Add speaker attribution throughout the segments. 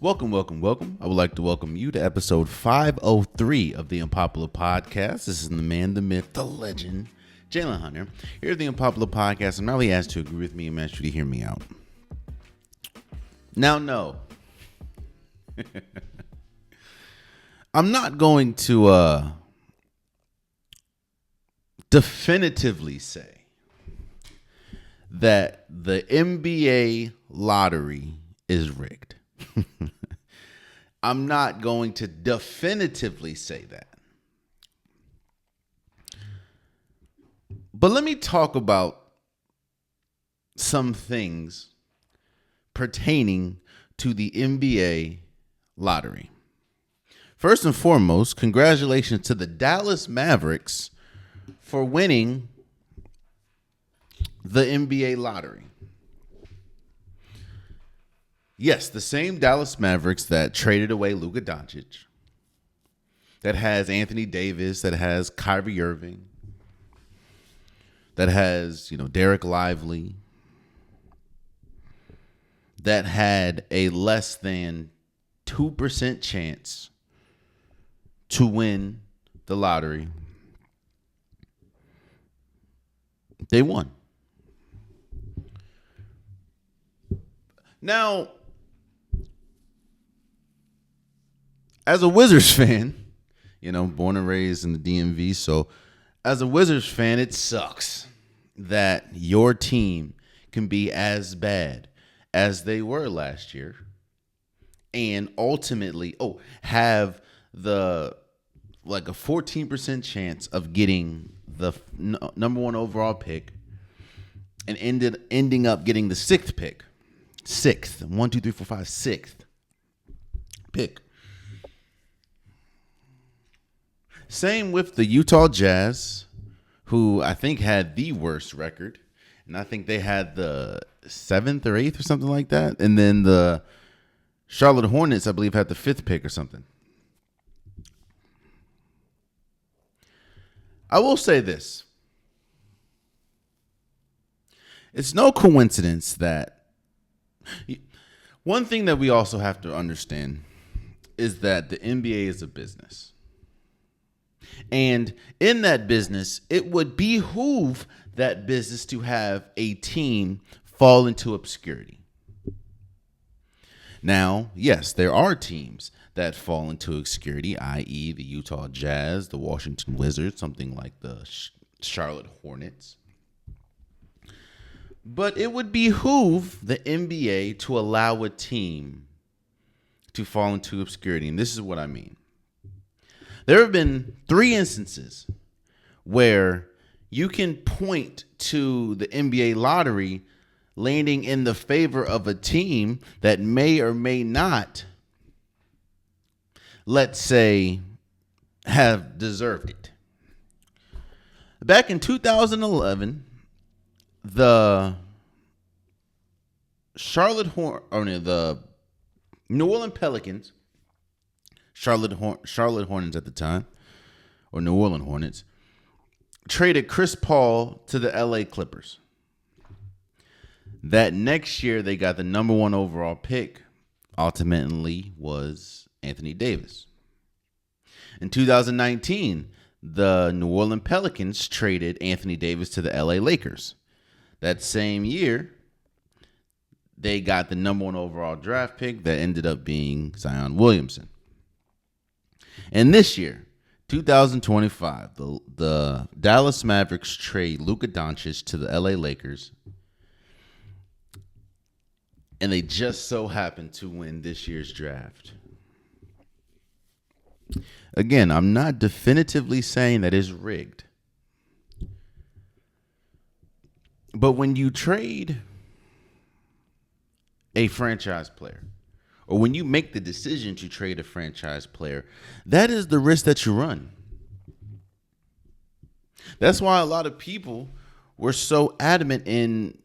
Speaker 1: Welcome, welcome, welcome. I would like to welcome you to episode 503 of the Unpopular Podcast. This is the man, the myth, the legend, Jalen Hunter. Here at the Unpopular Podcast, I'm not really asked to agree with me and asked you to hear me out. Now, no. I'm not going to definitively say that the NBA lottery is rigged. I'm not going to definitively say that. But let me talk about some things pertaining to the NBA lottery. First and foremost, congratulations to the Dallas Mavericks for winning the NBA lottery. Yes, the same Dallas Mavericks that traded away Luka Doncic, that has Anthony Davis, that has Kyrie Irving, that has, Derek Lively, that had a less than 2% chance to win the lottery. They won. Now, as a Wizards fan, born and raised in the DMV, so as a Wizards fan, it sucks that your team can be as bad as they were last year and ultimately have a 14% chance of getting the number one overall pick and ending up getting the sixth pick. Sixth pick. Same with the Utah Jazz, who I think had the worst record. And I think they had the 7th or 8th or something like that. And then the Charlotte Hornets, I believe, had the 5th pick or something. I will say this. It's no coincidence that one thing that we also have to understand is that the NBA is a business. And in that business, it would behoove that business to have a team fall into obscurity. Now, yes, there are teams that fall into obscurity, i.e. the Utah Jazz, the Washington Wizards, something like the Charlotte Hornets. But it would behoove the NBA to allow a team to fall into obscurity. And this is what I mean. There have been 3 instances where you can point to the NBA lottery landing in the favor of a team that may or may not, let's say, have deserved it. Back in 2011, the the New Orleans Pelicans, Charlotte Hornets at the time, or New Orleans Hornets, traded Chris Paul to the LA Clippers. That next year, they got the number one overall pick, ultimately was Anthony Davis. In 2019, the New Orleans Pelicans traded Anthony Davis to the LA Lakers. That same year, they got the number one overall draft pick that ended up being Zion Williamson. And this year, 2025, the Dallas Mavericks trade Luka Doncic to the LA Lakers. And they just so happen to win this year's draft. Again, I'm not definitively saying that it's rigged. But when you trade a franchise player, or when you make the decision to trade a franchise player, that is the risk that you run. That's why a lot of people were so adamant in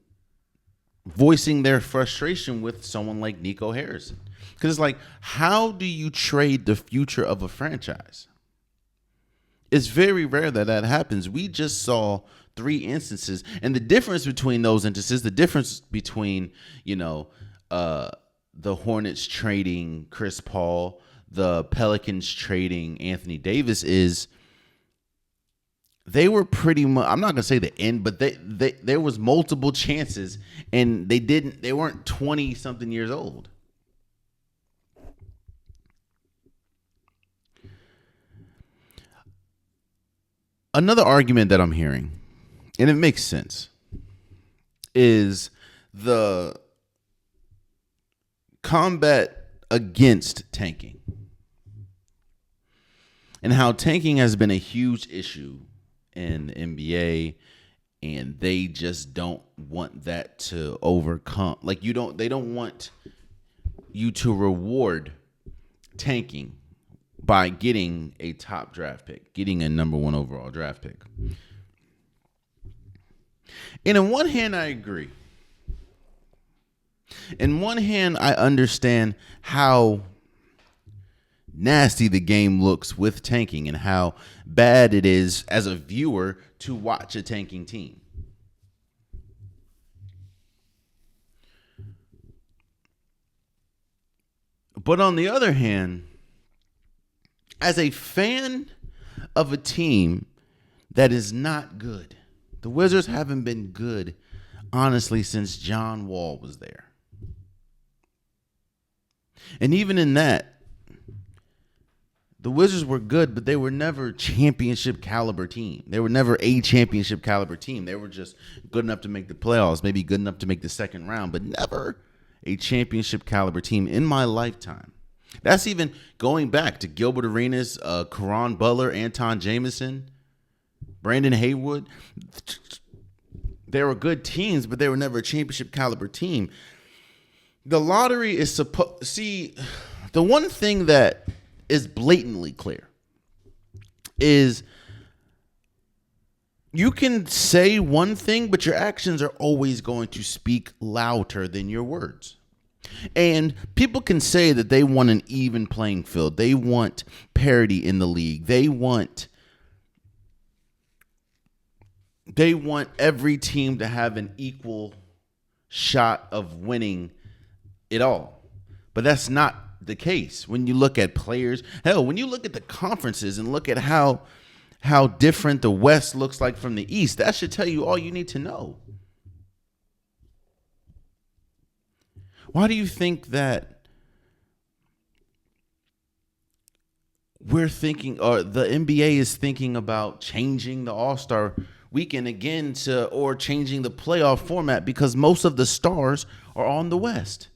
Speaker 1: voicing their frustration with someone like Nico Harrison. Because it's like, how do you trade the future of a franchise? It's very rare that happens. We just saw 3 instances. And the difference between those instances, the difference between, the Hornets trading Chris Paul, the Pelicans trading Anthony Davis is they were pretty much, I'm not going to say the end, but there was multiple chances and they weren't 20 something years old. Another argument that I'm hearing, and it makes sense, is the combat against tanking and how tanking has been a huge issue in the NBA, and they just don't want that to overcome. Like they don't want you to reward tanking by getting a top draft pick, getting a number 1 overall draft pick. And on one hand, I agree. In one hand, I understand how nasty the game looks with tanking and how bad it is as a viewer to watch a tanking team. But on the other hand, as a fan of a team that is not good, the Wizards haven't been good, honestly, since John Wall was there. And even in that, the Wizards were good, but they were never championship caliber team. They were never a championship caliber team. They were just good enough to make the playoffs, maybe good enough to make the second round, but never a championship caliber team in my lifetime. That's even going back to Gilbert Arenas, Caron Butler, Anton Jameson, Brandon Haywood. They were good teams, but they were never a championship caliber team. The lottery is supposed... See, the one thing that is blatantly clear is you can say one thing, but your actions are always going to speak louder than your words. And people can say that they want an even playing field. They want parity in the league. They want every team to have an equal shot of winning it all. But that's not the case. When you look at players, hell, when you look at the conferences and look at how different the West looks like from the East, that should tell you all you need to know. Why do you think that we're thinking, or the NBA is thinking about changing the All-Star weekend again or changing the playoff format? Because most of the stars are on the West.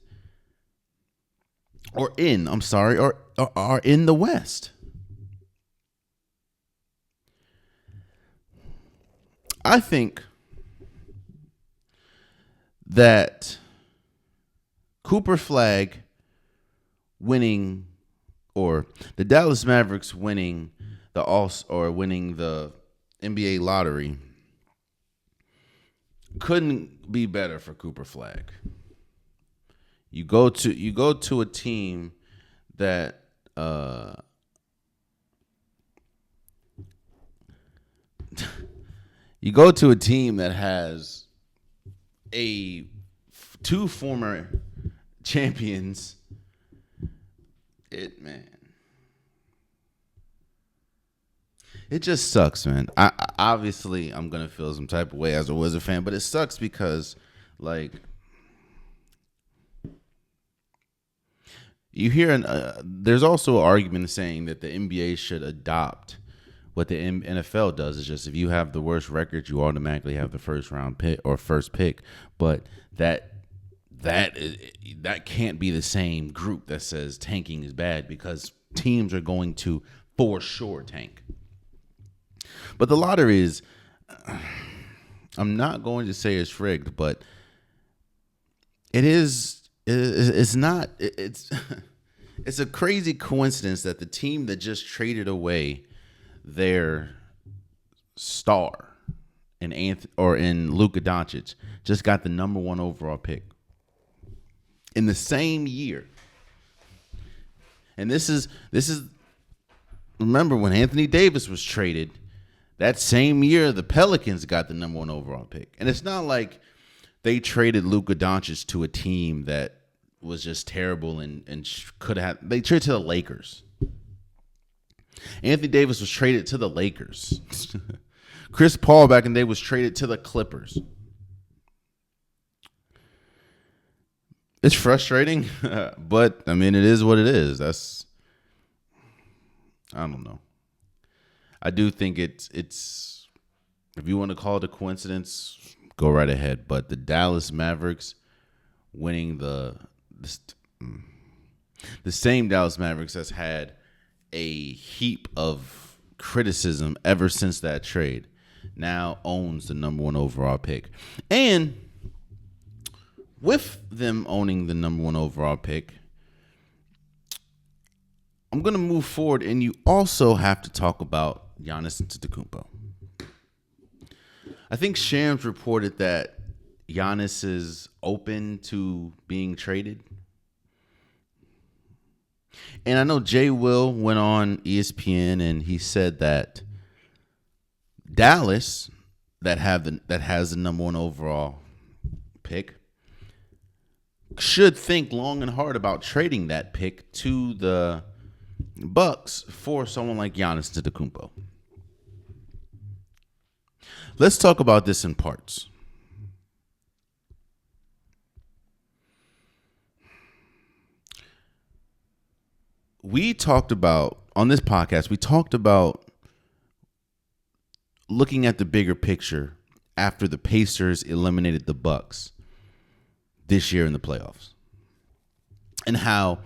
Speaker 1: Are in the West. I think that Cooper Flag winning, or the Dallas Mavericks winning winning the NBA lottery couldn't be better for Cooper Flag. You go to a team that has two former champions. It just sucks, man. Obviously I'm gonna feel some type of way as a Wizard fan, but it sucks because, like, you hear there's also an argument saying that the NBA should adopt what the NFL does. Is just if you have the worst record, you automatically have the first round pick or first pick. But that can't be the same group that says tanking is bad, because teams are going to for sure tank. But the lottery is, I'm not going to say it's rigged, but it is. It's not. It's a crazy coincidence that the team that just traded away their star in Luka Doncic just got the number 1 overall pick in the same year. And this is remember when Anthony Davis was traded, that same year the Pelicans got the number 1 overall pick. And it's not like they traded Luka Doncic to a team that was just terrible and could have. They traded to the Lakers. Anthony Davis was traded to the Lakers. Chris Paul back in the day was traded to the Clippers. It's frustrating, but I mean, it is what it is. I don't know. I do think it's if you want to call it a coincidence, go right ahead. But the Dallas Mavericks winning the same Dallas Mavericks has had a heap of criticism ever since that trade now owns the number 1 overall pick. And with them owning the number 1 overall pick, I'm going to move forward, and you also have to talk about Giannis Antetokounmpo. I think Shams reported that Giannis is open to being traded. And I know Jay Will went on ESPN and he said that Dallas, that has the number 1 overall pick, should think long and hard about trading that pick to the Bucks for someone like Giannis Antetokounmpo. Let's talk about this in parts. We talked about, on this podcast, looking at the bigger picture after the Pacers eliminated the Bucks this year in the playoffs, and how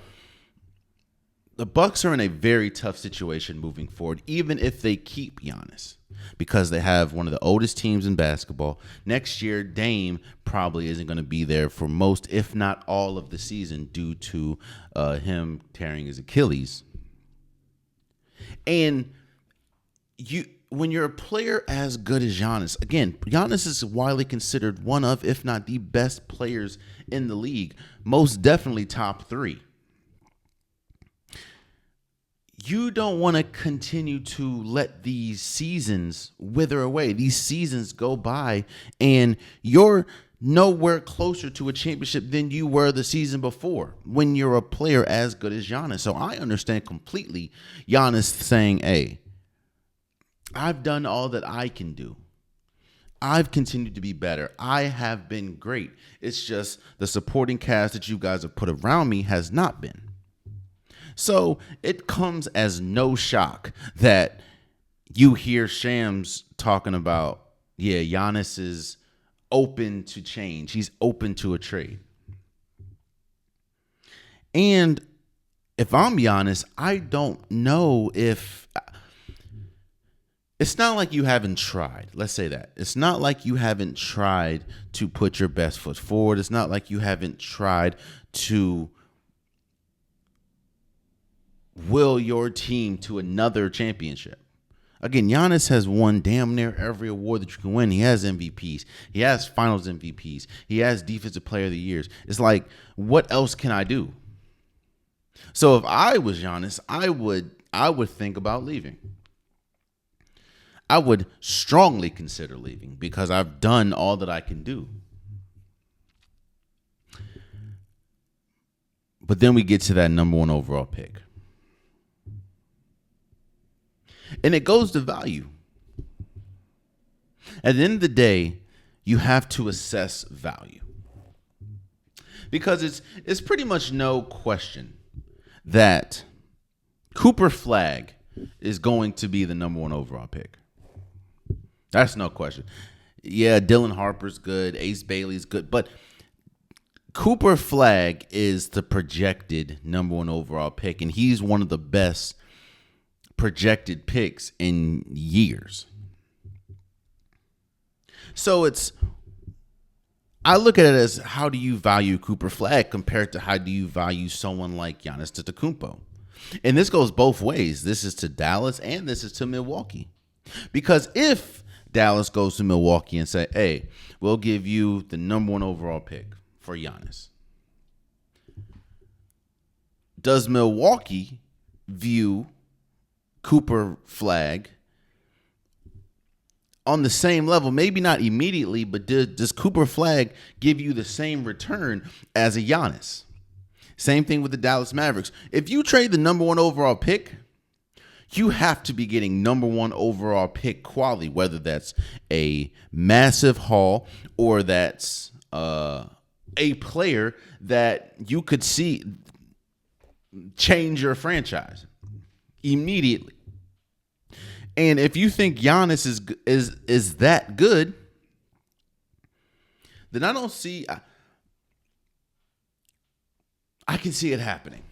Speaker 1: the Bucks are in a very tough situation moving forward, even if they keep Giannis, because they have one of the oldest teams in basketball. Next year, Dame probably isn't going to be there for most, if not all, of the season due to him tearing his Achilles. And when you're a player as good as Giannis, again, Giannis is widely considered one of, if not the best players in the league, most definitely top 3. You don't want to continue to let these seasons wither away. These seasons go by and you're nowhere closer to a championship than you were the season before when you're a player as good as Giannis. So I understand completely Giannis saying, hey, I've done all that I can do. I've continued to be better. I have been great. It's just the supporting cast that you guys have put around me has not been. So it comes as no shock that you hear Shams talking about, yeah, Giannis is open to change. He's open to a trade. And if I'm Giannis, I don't know if... It's not like you haven't tried. Let's say that. It's not like you haven't tried to put your best foot forward. It's not like you haven't tried to will your team to another championship. Again, Giannis has won damn near every award that you can win. He has MVPs. He has finals MVPs. He has defensive player of the years. It's like, what else can I do? So if I was Giannis, I would think about leaving. I would strongly consider leaving because I've done all that I can do. But then we get to that number 1 overall pick. And it goes to value. At the end of the day, you have to assess value. Because it's pretty much no question that Cooper Flagg is going to be the number 1 overall pick. That's no question. Yeah, Dylan Harper's good. Ace Bailey's good. But Cooper Flagg is the projected number 1 overall pick, and he's one of the best projected picks in years. So I look at it as, how do you value Cooper Flagg compared to how do you value someone like Giannis Antetokounmpo? And this goes both ways. This is to Dallas and this is to Milwaukee. Because if Dallas goes to Milwaukee and say, hey, we'll give you the number 1 overall pick for Giannis, does Milwaukee view Cooper Flagg on the same level? Maybe not immediately, but does Cooper Flagg give you the same return as a Giannis? Same thing with the Dallas Mavericks. If you trade the number one overall pick, you have to be getting number one overall pick quality, whether that's a massive haul or that's a player that you could see change your franchise immediately. And if you think Giannis is that good, then I don't see. I can see it happening.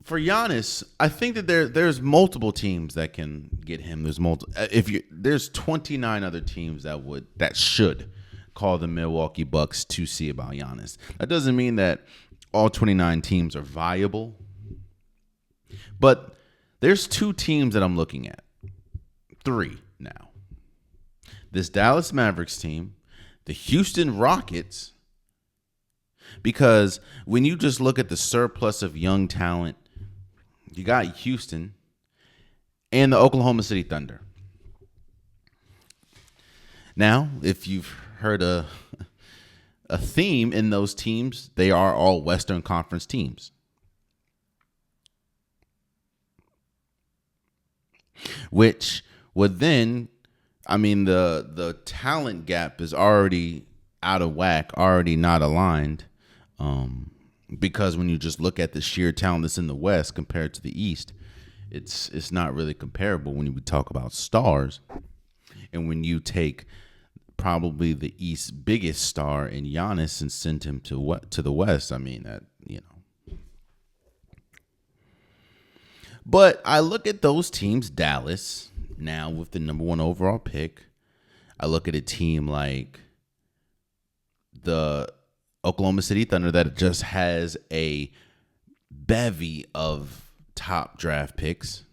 Speaker 1: For Giannis, I think that there's multiple teams that can get him. There's 29 other teams that should call the Milwaukee Bucks to see about Giannis. That doesn't mean that all 29 teams are viable, but there's 2 teams that I'm looking at. 3 now. This Dallas Mavericks team, the Houston Rockets, because when you just look at the surplus of young talent, you got Houston and the Oklahoma City Thunder. Now, if you've heard a theme in those teams, they are all Western Conference teams. Which would then, the talent gap is already out of whack, already not aligned. Because when you just look at the sheer talent that's in the West compared to the East, it's not really comparable when we talk about stars. And when you take probably the East's biggest star in Giannis and send him to the West, But I look at those teams, Dallas, now with the number one overall pick. I look at a team like the Oklahoma City Thunder that just has a bevy of top draft picks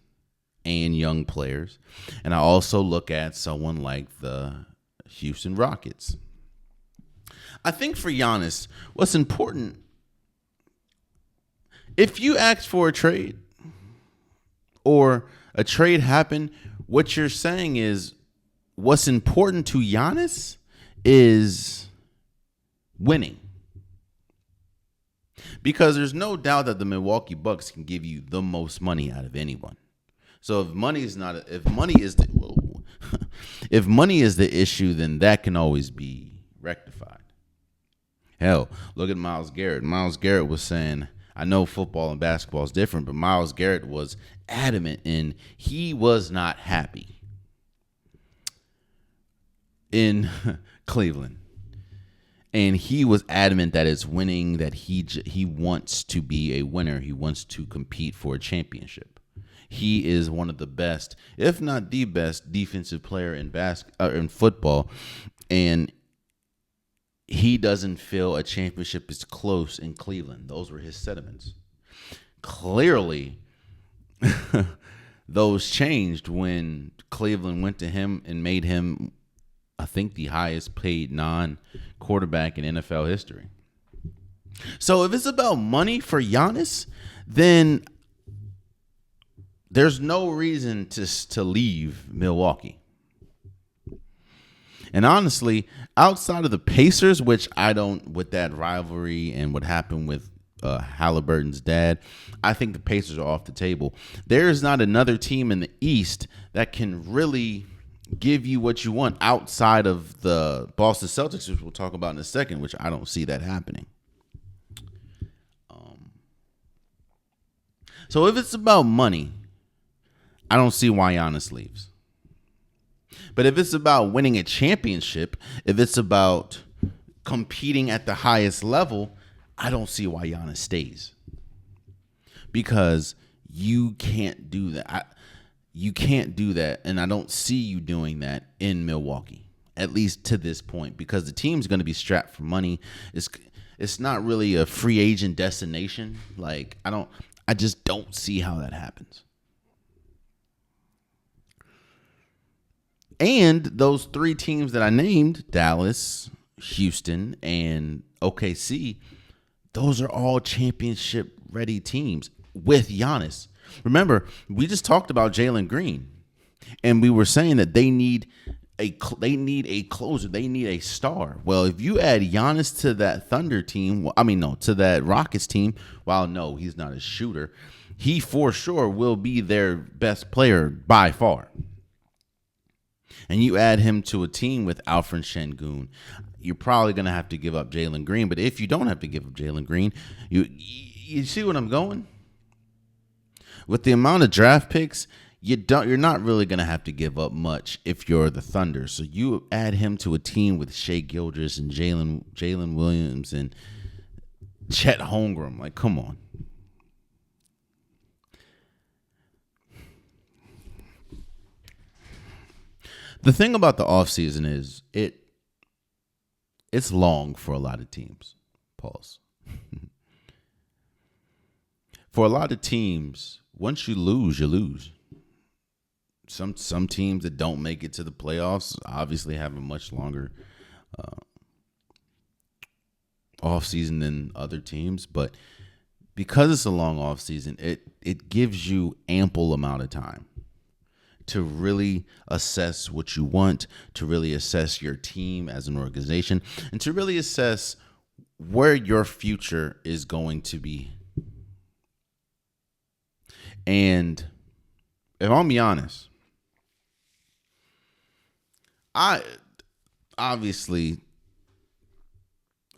Speaker 1: and young players. And I also look at someone like the Houston Rockets. I think for Giannis, what's important, if you ask for a trade or a trade happened, what you're saying is what's important to Giannis is winning. Because there's no doubt that the Milwaukee Bucks can give you the most money out of anyone. So if money is the issue, then that can always be rectified. Hell, look at Myles Garrett. Myles Garrett was saying, I know football and basketball is different, but Myles Garrett was adamant and he was not happy in Cleveland. And he was adamant that it's winning, that he wants to be a winner. He wants to compete for a championship. He is one of the best, if not the best, defensive player in football. And he doesn't feel a championship is close in Cleveland. Those were his sentiments. Clearly, those changed when Cleveland went to him and made him, I think, the highest paid non-quarterback in NFL history. So if it's about money for Giannis, then there's no reason to leave Milwaukee. And honestly, outside of the Pacers, which I don't, with that rivalry and what happened with Halliburton's dad, I think the Pacers are off the table. There is not another team in the East that can really give you what you want outside of the Boston Celtics, which we'll talk about in a second, which I don't see that happening. So if it's about money, I don't see why Giannis leaves. But if it's about winning a championship, if it's about competing at the highest level, I don't see why Giannis stays. Because you can't do that. You can't do that, and I don't see you doing that in Milwaukee, at least to this point, because the team's going to be strapped for money. It's not really a free agent destination. I just don't see how that happens. And those 3 teams that I named, Dallas, Houston, and OKC, those are all championship-ready teams with Giannis. Remember, we just talked about Jalen Green, and we were saying that they need they need a closer. They need a star. Well, if you add Giannis to that Thunder team, to that Rockets team, while no, he's not a shooter, he for sure will be their best player by far. And you add him to a team with Alfred Şengün, you're probably going to have to give up Jalen Green. But if you don't have to give up Jalen Green, you see what I'm going? With the amount of draft picks, you're not really going to have to give up much if you're the Thunder. So you add him to a team with Shai Gilgeous and Jalen Williams and Chet Holmgren. Like, come on. The thing about the offseason is it's long for a lot of teams. Pause. For a lot of teams, once you lose, you lose. Some teams that don't make it to the playoffs obviously have a much longer offseason than other teams, but because it's a long offseason, it gives you ample amount of time to really assess what you want, to really assess your team as an organization, and to really assess where your future is going to be. And if I'm Giannis, I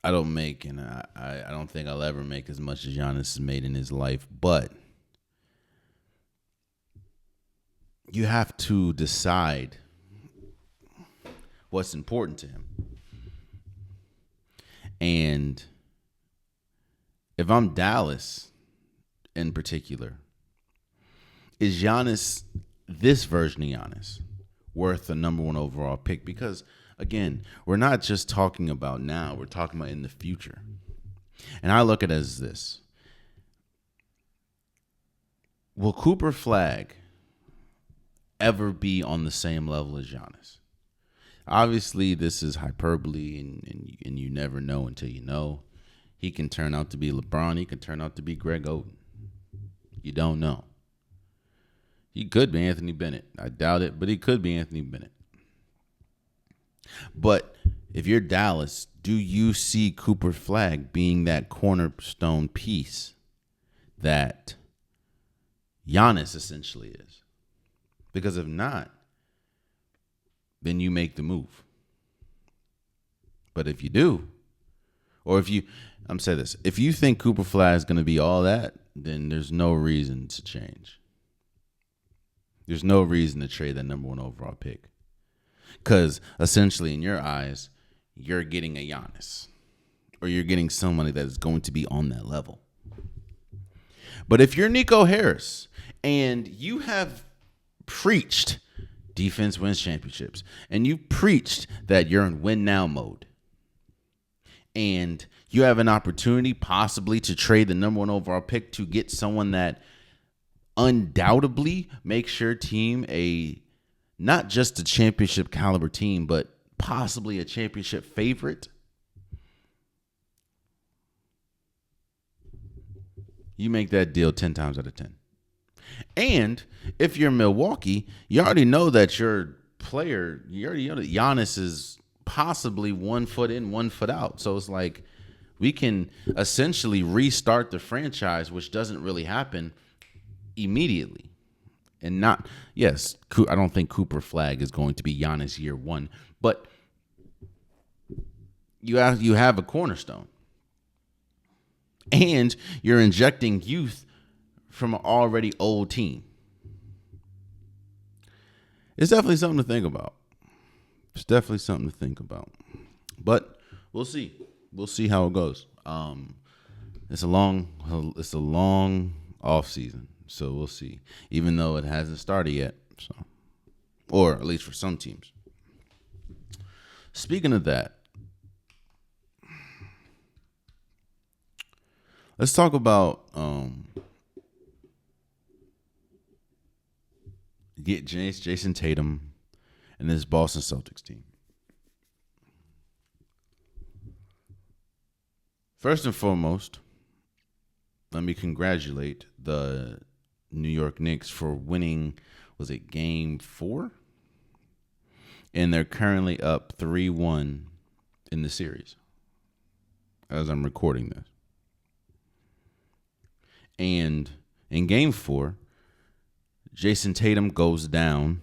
Speaker 1: don't make, and I don't think I'll ever make as much as Giannis has made in his life, but you have to decide what's important to him. And if I'm Dallas in particular, is Giannis, this version of Giannis, worth a number 1 overall pick? Because, again, we're not just talking about now. We're talking about in the future. And I look at it as this. Will Cooper Flagg ever be on the same level as Giannis? Obviously, this is hyperbole, and you never know until you know. He can turn out to be LeBron. He can turn out to be Greg Oden. You don't know. He could be Anthony Bennett. I doubt it, but he could be Anthony Bennett. But if you're Dallas, do you see Cooper Flagg being that cornerstone piece that Giannis essentially is? Because if not, then you make the move. But if you do, or if you think Cooper Flagg is going to be all that, then there's no reason to change. There's no reason to trade that number 1 overall pick. Because essentially, in your eyes, you're getting a Giannis. Or you're getting somebody that is going to be on that level. But if you're Nico Harris, and you have preached defense wins championships, and you preached that you're in win now mode, and you have an opportunity possibly to trade the number 1 overall pick to get someone that undoubtedly makes your team not just a championship caliber team, but possibly a championship favorite, you make that deal 10 times out of 10. And if you're Milwaukee, you already know that your player, you already know that Giannis is possibly 1 foot in, 1 foot out. So it's like we can essentially restart the franchise, which doesn't really happen immediately. And I don't think Cooper Flagg is going to be Giannis year 1, but you have a cornerstone. And you're injecting youth from an already old team. It's definitely something to think about. But we'll see. We'll see how it goes. It's a long off season, so we'll see. Even though it hasn't started yet, or at least for some teams. Speaking of that, let's talk about Jayson Tatum and this Boston Celtics team. First and foremost, let me congratulate the New York Knicks for winning, was it game 4? And they're currently up 3-1 in the series as I'm recording this. And in game 4, Jayson Tatum goes down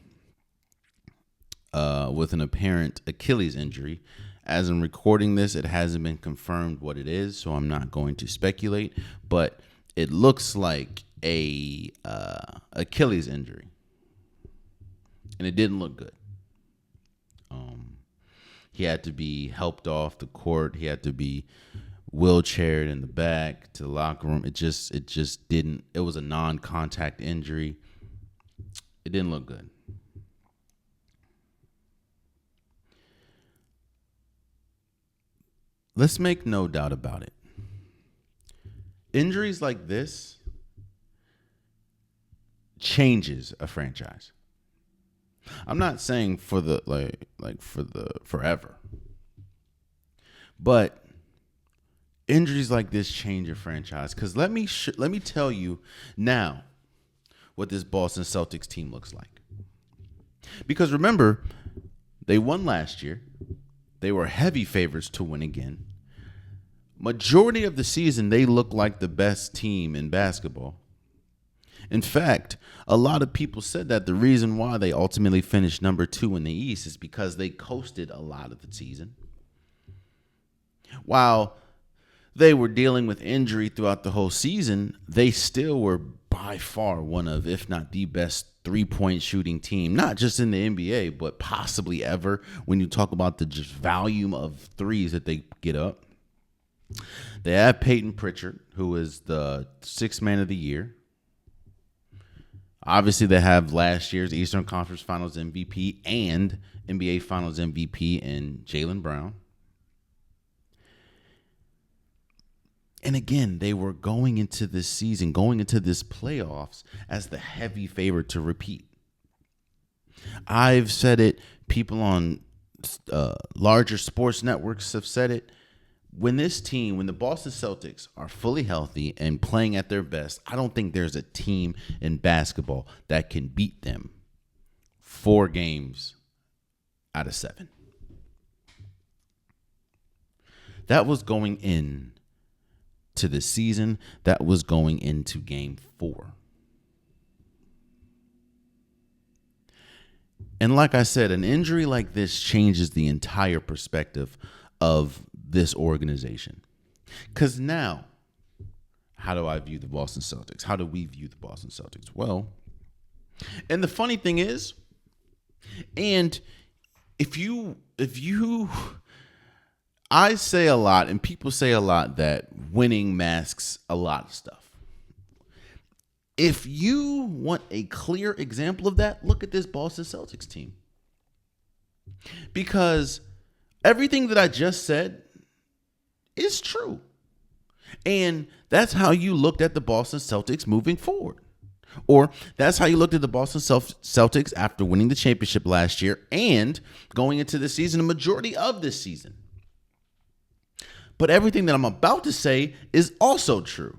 Speaker 1: with an apparent Achilles injury. As I'm recording this, it hasn't been confirmed what it is, so I'm not going to speculate. But it looks like a Achilles injury, and it didn't look good. He had to be helped off the court. He had to be wheelchaired in the back to the locker room. It just didn't. It was a non-contact injury. It didn't look good. Let's make no doubt about it. Injuries like this changes a franchise. I'm not saying for the for the forever, but injuries like this change your franchise. Because let me tell you now what this Boston Celtics team looks like. Because remember, they won last year. They were heavy favorites to win again. Majority of the season, they look like the best team in basketball. In fact, a lot of people said that the reason why they ultimately finished number 2 in the East is because they coasted a lot of the season. While they were dealing with injury throughout the whole season, they still were by far one of, if not the best, 3-point shooting team, not just in the NBA, but possibly ever when you talk about the just volume of threes that they get up. They have Peyton Pritchard, who is the 6th man of the year. Obviously, they have last year's Eastern Conference Finals MVP and NBA Finals MVP in Jaylen Brown. And again, they were going into this season, going into this playoffs as the heavy favorite to repeat. I've said it. People on larger sports networks have said it. When the Boston Celtics are fully healthy and playing at their best, I don't think there's a team in basketball that can beat them 4 games out of 7. That was going in to the season. That was going into game 4. And like I said, an injury like this changes the entire perspective of this organization. Because now, how do I view the Boston Celtics? How do we view the Boston Celtics? Well, and the funny thing is, and I say a lot, and people say a lot, that winning masks a lot of stuff. If you want a clear example of that, look at this Boston Celtics team. Because everything that I just said is true. And that's how you looked at the Boston Celtics moving forward. Or that's how you looked at the Boston Celtics after winning the championship last year and going into the season, a majority of this season. But everything that I'm about to say is also true.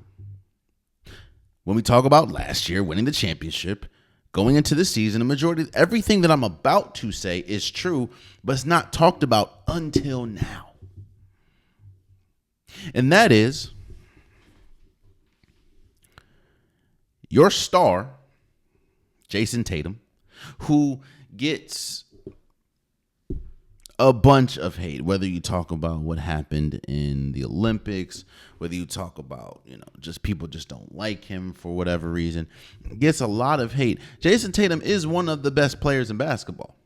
Speaker 1: When we talk about last year winning the championship, going into the season, a majority of everything that I'm about to say is true, but it's not talked about until now. And that is your star, Jayson Tatum, who gets a bunch of hate, whether you talk about what happened in the Olympics, whether you talk about, just people just don't like him for whatever reason, gets a lot of hate. Jayson Tatum is one of the best players in basketball.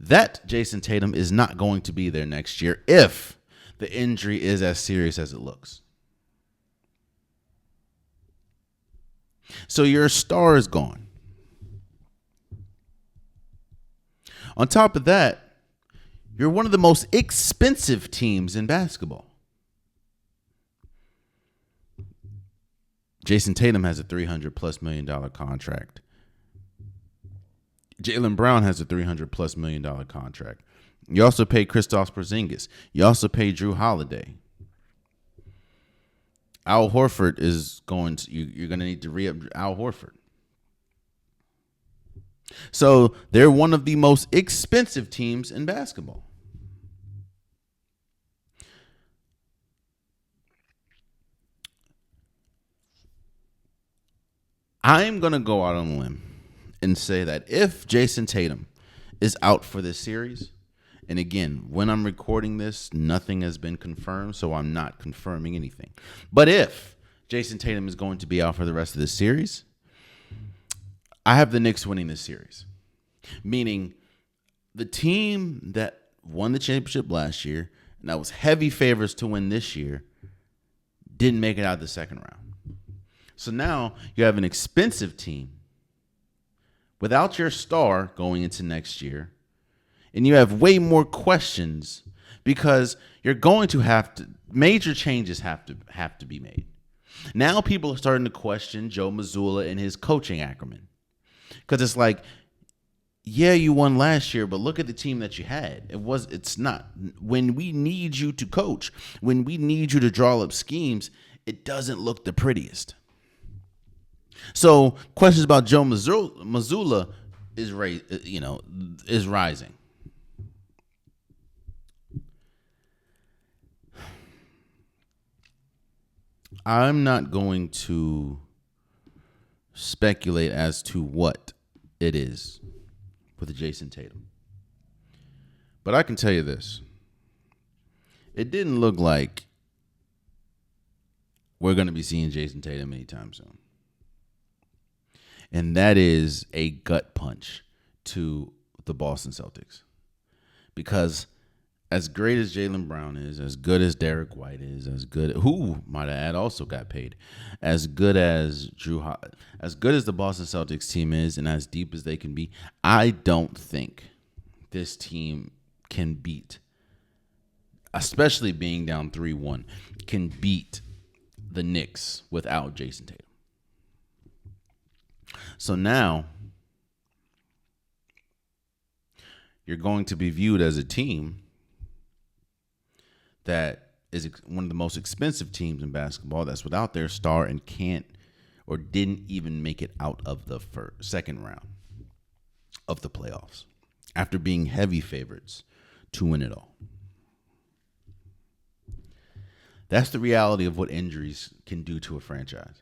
Speaker 1: That Jayson Tatum is not going to be there next year if the injury is as serious as it looks. So your star is gone. On top of that, you're one of the most expensive teams in basketball. Jayson Tatum has a $300+ million contract. Jaylen Brown has a $300+ million contract. You also pay Kristaps Porzingis. You also pay Drew Holiday. Al Horford is going to, you're going to need to re-up Al Horford. So they're one of the most expensive teams in basketball. I'm going to go out on a limb and say that if Jayson Tatum is out for this series, and again, when I'm recording this, nothing has been confirmed, so I'm not confirming anything. But if Jayson Tatum is going to be out for the rest of this series, I have the Knicks winning this series. Meaning the team that won the championship last year and that was heavy favorites to win this year didn't make it out of the second round. So now you have an expensive team without your star going into next year, and you have way more questions because you're going to have to major changes have to be made. Now people are starting to question Joe Mazzulla and his coaching acumen. Because it's like, yeah, you won last year, but look at the team that you had. It's not. When we need you to coach, when we need you to draw up schemes, it doesn't look the prettiest. So questions about Joe Mazzulla is rising. I'm not going to speculate as to what it is with Jayson Tatum. But I can tell you this. It didn't look like we're going to be seeing Jayson Tatum anytime soon. And that is a gut punch to the Boston Celtics. Because as great as Jaylen Brown is, as good as Derek White is, who might I add also got paid, as good as as good as the Boston Celtics team is, and as deep as they can be, I don't think this team can beat, especially being down 3-1, can beat the Knicks without Jayson Tatum. So now you're going to be viewed as a team that is one of the most expensive teams in basketball that's without their star and can't or didn't even make it out of the second round of the playoffs after being heavy favorites to win it all. That's the reality of what injuries can do to a franchise,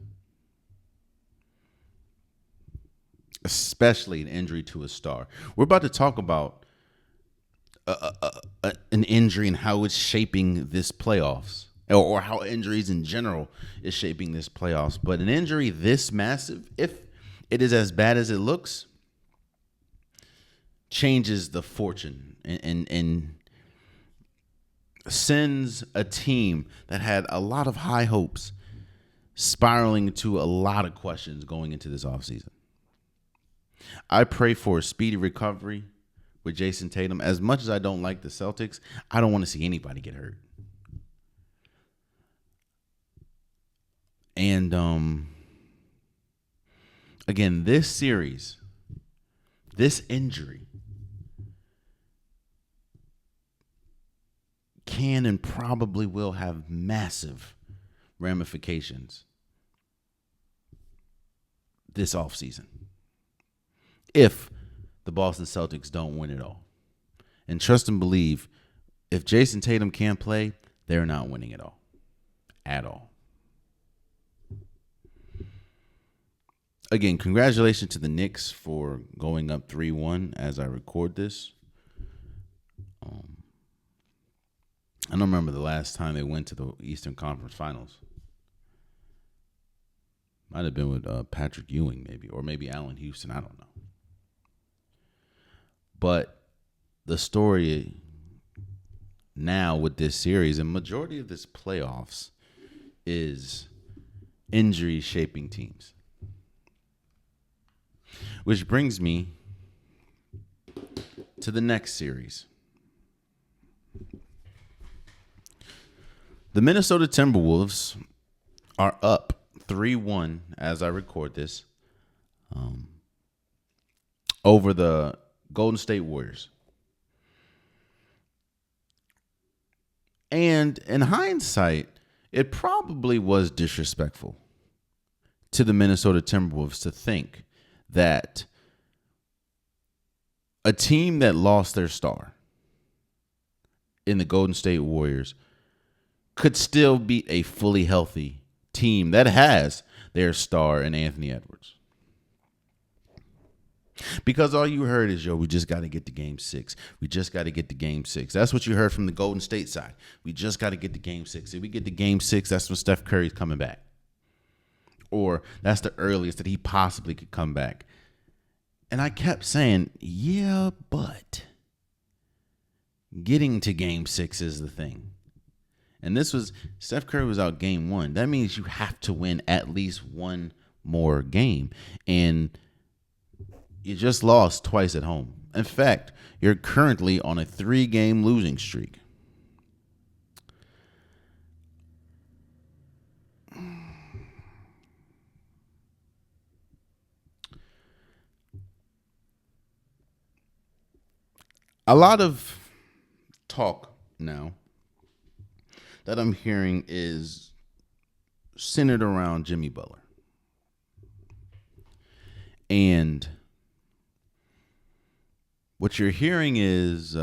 Speaker 1: especially an injury to a star. We're about to talk about an injury and how it's shaping this playoffs, or how injuries in general is shaping this playoffs. But an injury this massive, if it is as bad as it looks, changes the fortune and sends a team that had a lot of high hopes spiraling into a lot of questions going into this offseason. I pray for a speedy recovery with Jayson Tatum. As much as I don't like the Celtics, I don't want to see anybody get hurt. And again, this series, this injury can and probably will have massive ramifications this offseason if the Boston Celtics don't win it all. And trust and believe, if Jayson Tatum can't play, they're not winning it all. At all. Again, congratulations to the Knicks for going up 3-1 as I record this. I don't remember the last time they went to the Eastern Conference Finals. Might have been with Patrick Ewing, maybe, or maybe Allen Houston. I don't know. But the story now with this series and majority of this playoffs is injury shaping teams. Which brings me to the next series. The Minnesota Timberwolves are up 3-1 as I record this over the Golden State Warriors. And in hindsight, it probably was disrespectful to the Minnesota Timberwolves to think that A team that lost their star in the Golden State Warriors could still beat a fully healthy team that has their star in Anthony Edwards. Because all you heard is, we just got to get to game 6. We just got to get to game 6. That's what you heard from the Golden State side. We just got to get to game 6. If we get to game 6, that's when Steph Curry's coming back. Or that's the earliest that he possibly could come back. And I kept saying, yeah, but getting to game 6 is the thing. And Steph Curry was out game 1. That means you have to win at least one more game. And you just lost twice at home. In fact, you're currently on a 3-game losing streak. A lot of talk now that I'm hearing is centered around Jimmy Butler. And what you're hearing is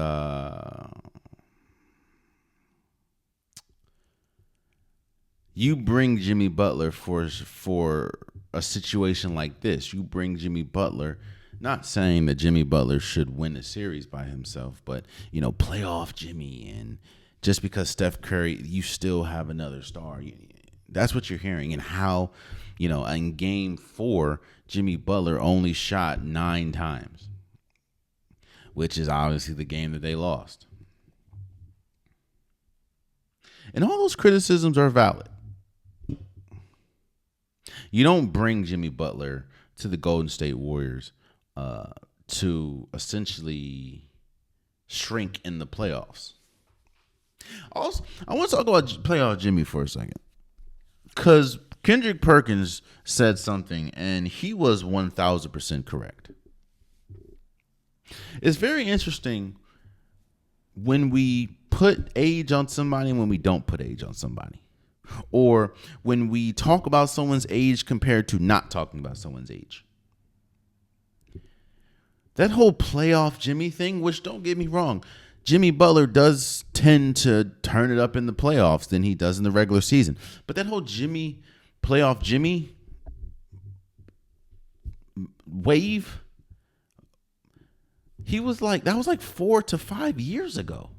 Speaker 1: you bring Jimmy Butler for a situation like this. You bring Jimmy Butler, not saying that Jimmy Butler should win a series by himself, but, playoff Jimmy. And just because Steph Curry, you still have another star. That's what you're hearing. And how, in game 4, Jimmy Butler only shot 9 times, which is obviously the game that they lost. And all those criticisms are valid. You don't bring Jimmy Butler to the Golden State Warriors to essentially shrink in the playoffs. Also, I want to talk about playoff Jimmy for a second, because Kendrick Perkins said something, and he was 1,000% correct. It's very interesting when we put age on somebody and when we don't put age on somebody. Or when we talk about someone's age compared to not talking about someone's age. That whole playoff Jimmy thing, which, don't get me wrong, Jimmy Butler does tend to turn it up in the playoffs than he does in the regular season. But that whole playoff Jimmy wave, that was like 4 to 5 years ago.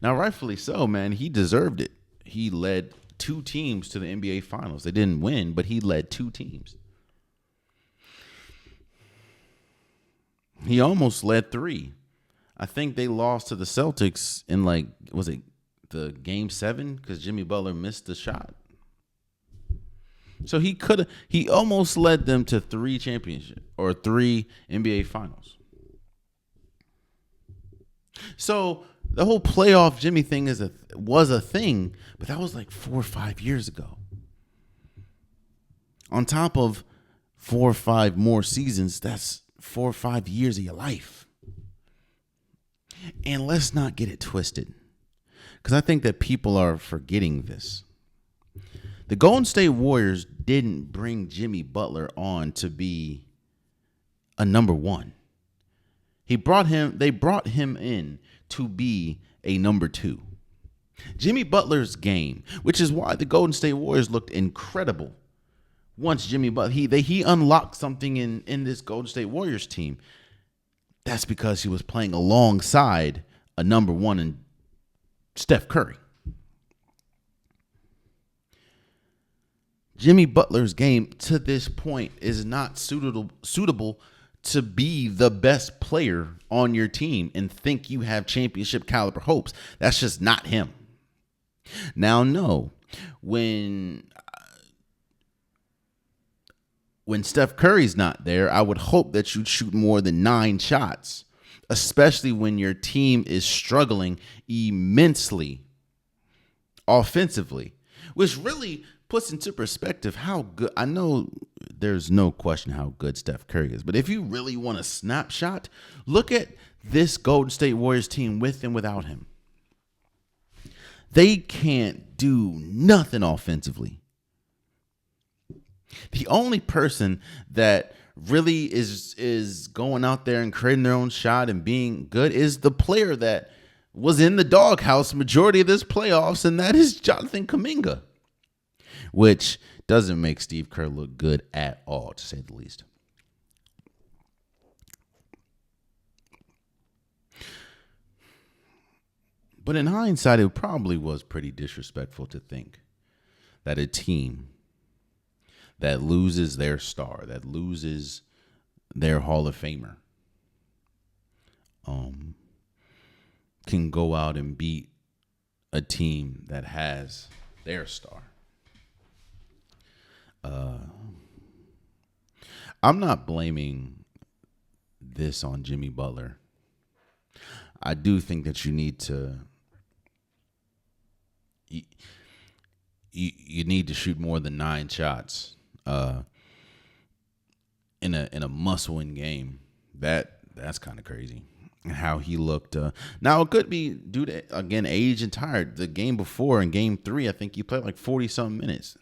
Speaker 1: Now, rightfully so, man. He deserved it. He led 2 teams to the NBA Finals. They didn't win, but he led 2 teams. He almost led 3. I think they lost to the Celtics in was it the game 7? Because Jimmy Butler missed the shot. So he almost led them to 3 championships or 3 NBA Finals. So the whole playoff Jimmy thing was a thing, but that was like 4 or 5 years ago. On top of 4 or 5 more seasons, that's 4 or 5 years of your life. And let's not get it twisted, because I think that people are forgetting this. The Golden State Warriors didn't bring Jimmy Butler on to be a number 1. They brought him in to be a number 2. Jimmy Butler's game, which is why the Golden State Warriors looked incredible. Once Jimmy Butler, he unlocked something in this Golden State Warriors team. That's because he was playing alongside a number 1 in Steph Curry. Jimmy Butler's game to this point is not suitable to be the best player on your team and think you have championship caliber hopes. That's just not him. Now, no, when Steph Curry's not there, I would hope that you'd shoot more than 9 shots, especially when your team is struggling immensely offensively, which really puts into perspective how good. I know there's no question how good Steph Curry is, but if you really want a snapshot, look at this Golden State Warriors team with and without him. They can't do nothing offensively. The only person that really is going out there and creating their own shot and being good is the player that was in the doghouse majority of this playoffs, and that is Jonathan Kuminga, which doesn't make Steve Kerr look good at all, to say the least. But in hindsight, it probably was pretty disrespectful to think that a team that loses their star, that loses their Hall of Famer, can go out and beat a team that has their star. I'm not blaming this on Jimmy Butler. I do think that you need to you need to shoot more than 9 shots in a must-win game. That's kind of crazy. How he looked. Now it could be due to, again, age and tired. The game before, in game 3, I think he played like 40-something minutes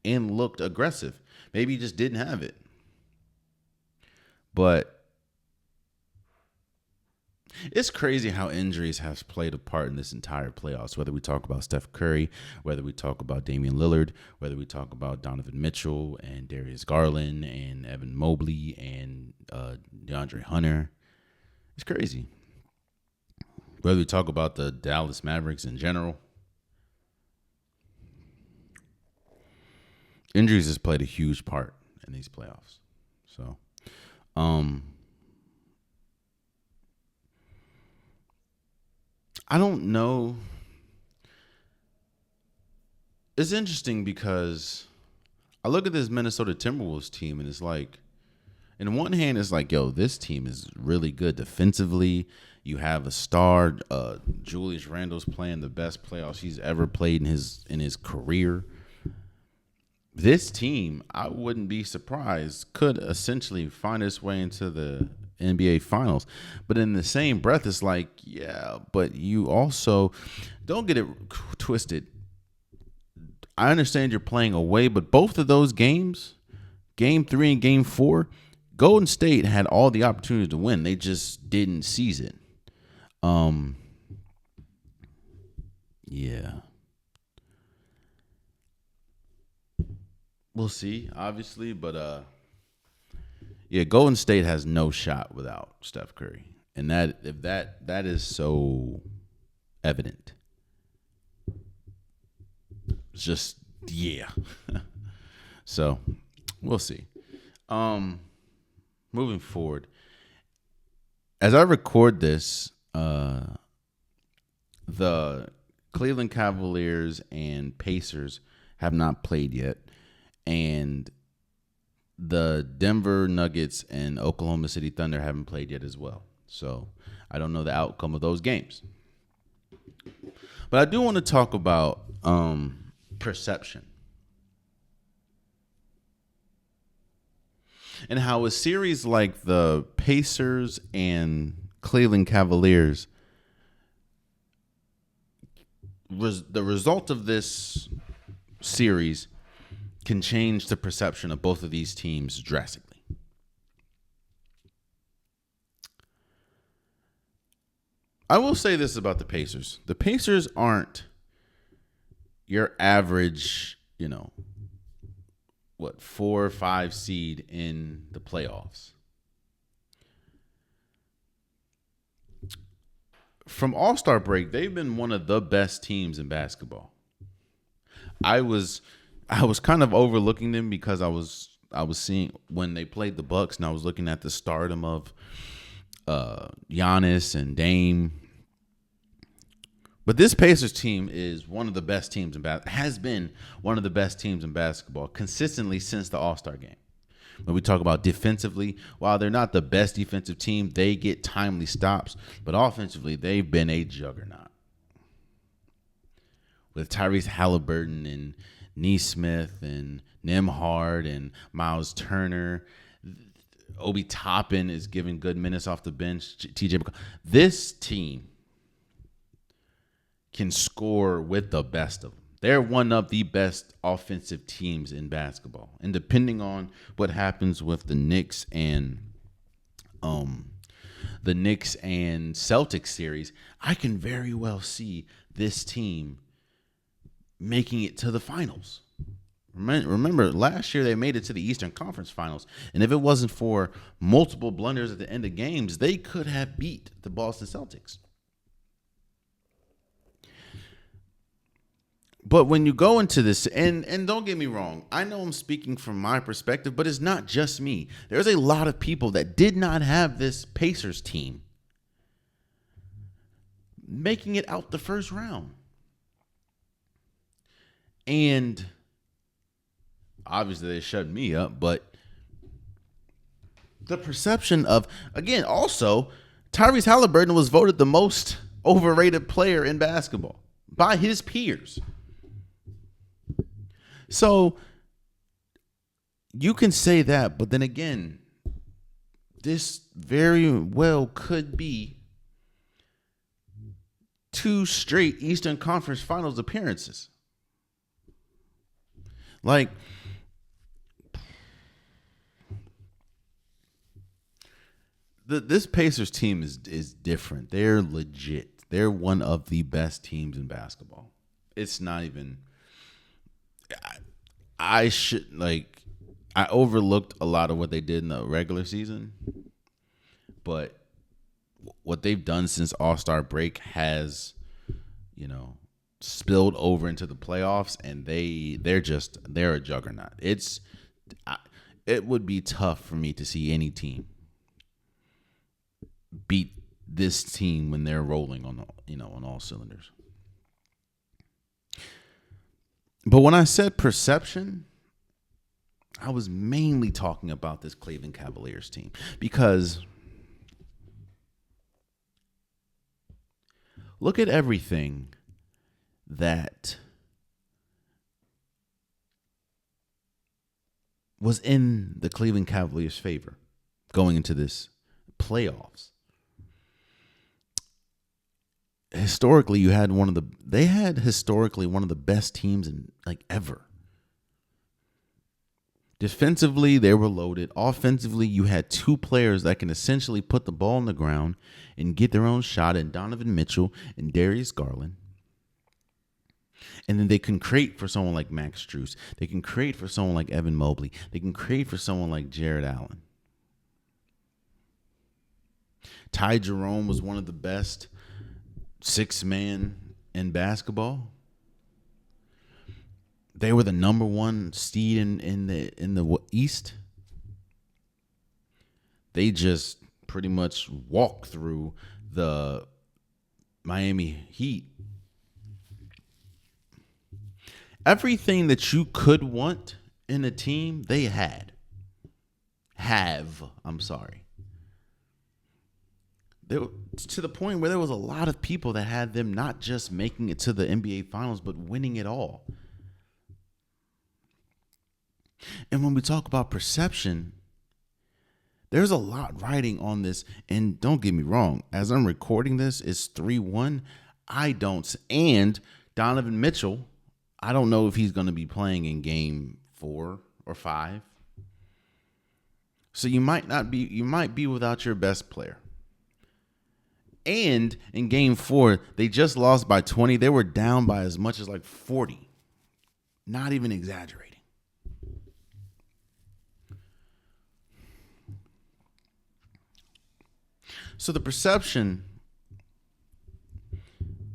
Speaker 1: and looked aggressive. Maybe he just didn't have it. But it's crazy how injuries have played a part in this entire playoffs, whether we talk about Steph Curry, whether we talk about Damian Lillard, whether we talk about Donovan Mitchell and Darius Garland and Evan Mobley and DeAndre Hunter. It's crazy. Whether we talk about the Dallas Mavericks in general, injuries has played a huge part in these playoffs. So, I don't know. It's interesting because I look at this Minnesota Timberwolves team and it's like, in one hand, it's like, yo, this team is really good defensively. You have a star. Julius Randle's playing the best playoffs he's ever played in his career. This team, I wouldn't be surprised, could essentially find its way into the NBA Finals. But in the same breath, it's like, yeah, but you also, don't get it twisted. I understand you're playing away, but both of those games, Game 3 and Game 4, Golden State had all the opportunity to win. They just didn't seize it. Yeah. We'll see, obviously, but yeah, Golden State has no shot without Steph Curry. And that is so evident. It's just, yeah. So, we'll see. Moving forward, as I record this, the Cleveland Cavaliers and Pacers have not played yet, and the Denver Nuggets and Oklahoma City Thunder haven't played yet as well. So I don't know the outcome of those games. But I do want to talk about perception. And how a series like the Pacers and Cleveland Cavaliers, the result of this series can change the perception of both of these teams drastically. I will say this about the Pacers. The Pacers aren't your average, 4 or 5 seed in the playoffs. From All-Star break, they've been one of the best teams in basketball. I was kind of overlooking them because I was seeing when they played the Bucks, and I was looking at the stardom of Giannis and Dame. But this Pacers team is one of the best teams in has been one of the best teams in basketball consistently since the All-Star game. When we talk about defensively, while they're not the best defensive team, they get timely stops. But offensively, they've been a juggernaut. With Tyrese Halliburton and Nesmith and Nembhard and Miles Turner. Obi Toppin is giving good minutes off the bench. TJ McConnell. This team can score with the best of them. They're one of the best offensive teams in basketball. And depending on what happens with the Knicks and Celtics series, I can very well see this team making it to the finals. Remember, last year they made it to the Eastern Conference Finals, and if it wasn't for multiple blunders at the end of games, they could have beat the Boston Celtics. But when you go into this, and don't get me wrong, I know I'm speaking from my perspective, but it's not just me. There's a lot of people that did not have this Pacers team making it out the first round. And obviously they shut me up, but the perception of, again, also, Tyrese Halliburton was voted the most overrated player in basketball by his peers. So you can say that, but then again, this very well could be 2 straight Eastern Conference Finals appearances. Like, this Pacers team is different. They're legit. They're one of the best teams in basketball. It's not even. I overlooked a lot of what they did in the regular season, but what they've done since All-Star break has, spilled over into the playoffs, and they're a juggernaut. It would be tough for me to see any team beat this team when they're rolling on all cylinders. But when I said perception, I was mainly talking about this Cleveland Cavaliers team, because look at everything that was in the Cleveland Cavaliers' favor going into this playoffs. Historically, they had historically one of the best teams in ever. Defensively, they were loaded. Offensively, you had 2 players that can essentially put the ball on the ground and get their own shot in Donovan Mitchell and Darius Garland. And then they can create for someone like Max Strus. They can create for someone like Evan Mobley. They can create for someone like Jared Allen. Ty Jerome was one of the best 6-man in basketball. They were the number 1 seed in the East. They just pretty much walked through the Miami Heat. Everything that you could want in a team, they I'm sorry. To the point where there was a lot of people that had them not just making it to the NBA Finals, but winning it all. And when we talk about perception, there's a lot riding on this. And don't get me wrong, as I'm recording this, it's 3-1. And Donovan Mitchell, I don't know if he's going to be playing in game 4 or 5. So you might be without your best player. And in game 4, they just lost by 20. They were down by as much as 40. Not even exaggerating. So the perception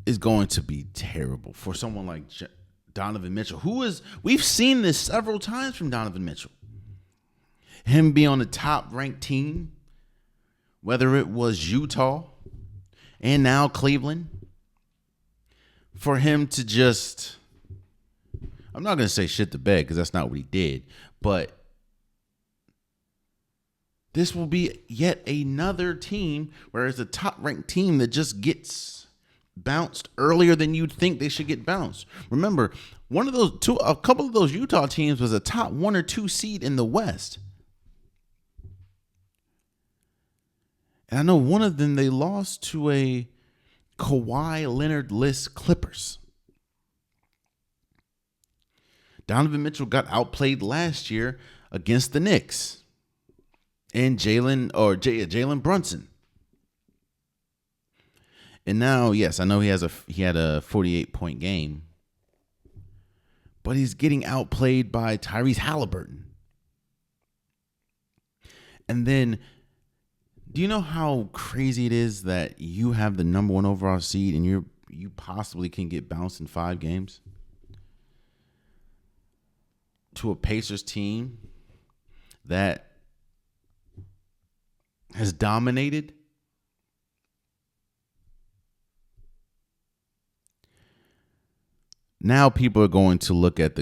Speaker 1: is going to be terrible for someone like Donovan Mitchell, we've seen this several times from Donovan Mitchell. Him be on the top-ranked team, whether it was Utah and now Cleveland, for him to just, I'm not going to say shit the bed because that's not what he did, but this will be yet another team where it's a top-ranked team that just gets bounced earlier than you'd think they should get bounced. Remember, a couple of those Utah teams was a top 1 or 2 seed in the West. And I know one of them, they lost to a Kawhi Leonard-less Clippers. Donovan Mitchell got outplayed last year against the Knicks and Jalen Brunson. And now, yes, I know he had a 48-point game, but he's getting outplayed by Tyrese Halliburton. And then, do you know how crazy it is that you have the number 1 overall seed and you possibly can get bounced in 5 games to a Pacers team that has dominated? Now people are going to look at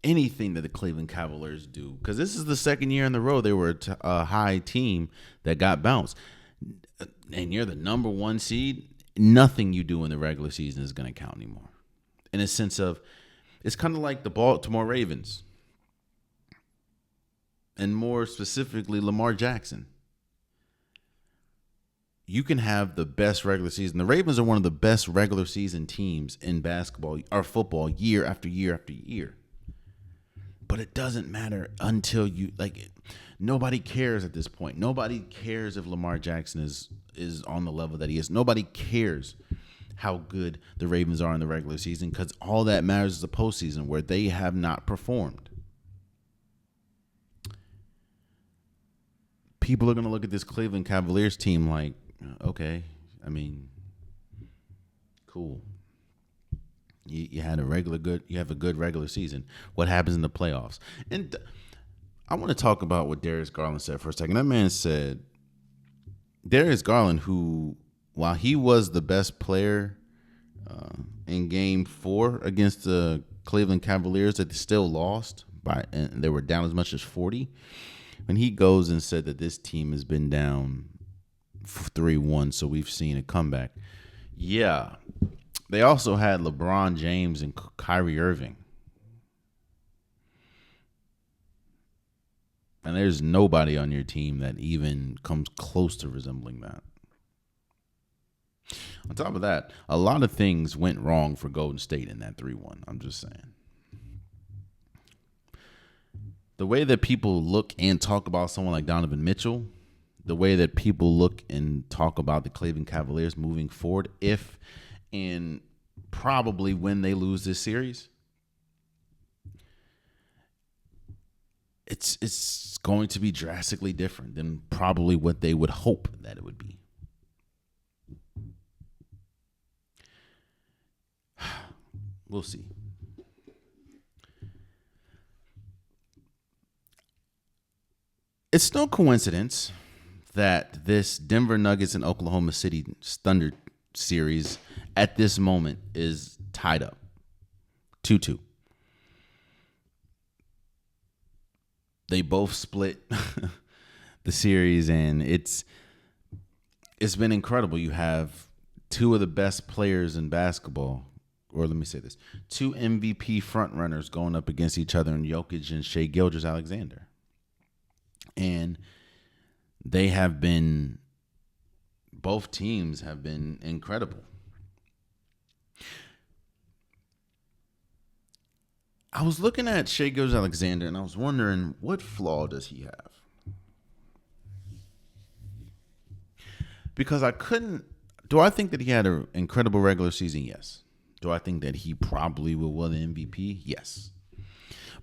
Speaker 1: anything that the Cleveland Cavaliers do, because this is the second year in a row they were a high team that got bounced. And you're the number 1 seed. Nothing you do in the regular season is going to count anymore. In a sense of, it's kind of like the Baltimore Ravens, and more specifically Lamar Jackson. You can have the best regular season. The Ravens are one of the best regular season teams in basketball or football year after year after year. But it doesn't matter until nobody cares at this point. Nobody cares if Lamar Jackson is on the level that he is. Nobody cares how good the Ravens are in the regular season, because all that matters is the postseason, where they have not performed. People are going to look at this Cleveland Cavaliers team like, okay, I mean, cool. You have a good regular season. What happens in the playoffs? And I want to talk about what Darius Garland said for a second. That man said, Darius Garland, who, while he was the best player in Game 4 against the Cleveland Cavaliers, that they still lost and they were down as much as 40. When he goes and said that this team has been down 3-1, so we've seen a comeback. Yeah. They also had LeBron James and Kyrie Irving. And there's nobody on your team that even comes close to resembling that. On top of that, a lot of things went wrong for Golden State in that 3-1. I'm just saying. The way that people look and talk about someone like Donovan Mitchell, the way that people look and talk about the Cleveland Cavaliers moving forward, if and probably when they lose this series, it's going to be drastically different than probably what they would hope that it would be. We'll see. It's no coincidence that this Denver Nuggets and Oklahoma City Thunder series at this moment is tied up 2-2. They both split the series, and it's been incredible. You have two of the best players in basketball, or let me say this, two MVP frontrunners going up against each other in Jokic and Shai Gilgeous-Alexander. And they have been, both teams have been incredible. I was looking at Shai Gilgeous-Alexander, and I was wondering, what flaw does he have? Because do I think that he had an incredible regular season? Yes. Do I think that he probably will win the MVP? Yes.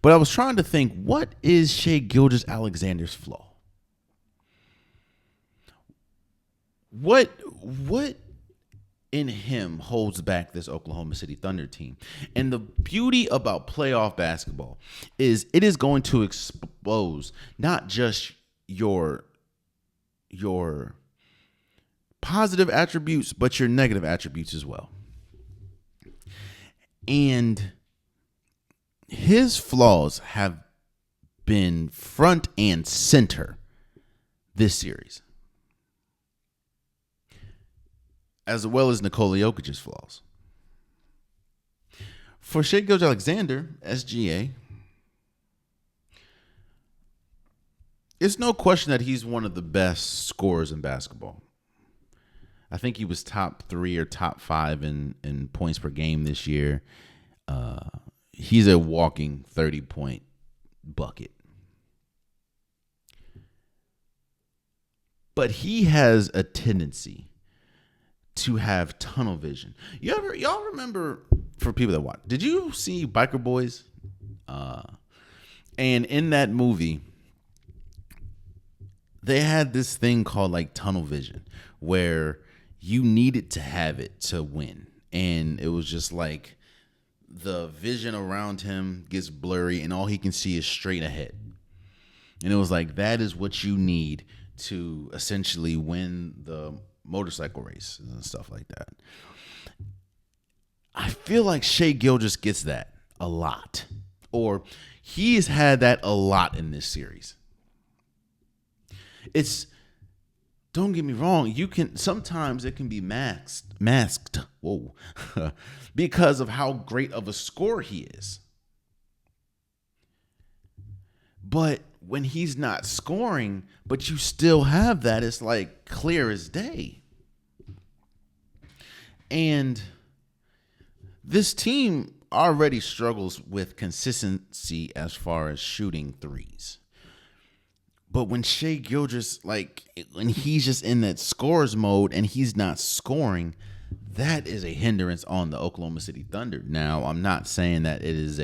Speaker 1: But I was trying to think, what is Shai Gilgeous-Alexander's flaw? What in him holds back this Oklahoma City Thunder team? And the beauty about playoff basketball is it is going to expose not just your positive attributes, but your negative attributes as well. And his flaws have been front and center this series, as well as Nikola Jokic's flaws. For Shai Gilgeous-Alexander, SGA, it's no question that he's one of the best scorers in basketball. I think he was top 3 or top 5 in points per game this year. he's a walking 30-point bucket. But he has a tendency to have tunnel vision. Y'all remember, for people that watch, did you see Biker Boys? And in that movie, they had this thing called like tunnel vision, where you needed to have it to win. And it was just like the vision around him gets blurry and all he can see is straight ahead. And it was like, that is what you need to essentially win the motorcycle race and stuff like that. I feel like Shai Gilgeous gets that a lot, or he's had that a lot in this series. Don't get me wrong, sometimes it can be masked, whoa, because of how great of a scorer he is. But when he's not scoring, but you still have that, it's like clear as day. And this team already struggles with consistency as far as shooting threes. But when Shai Gilgeous, when he's just in that scorers mode and he's not scoring, that is a hindrance on the Oklahoma City Thunder. Now, I'm not saying that it is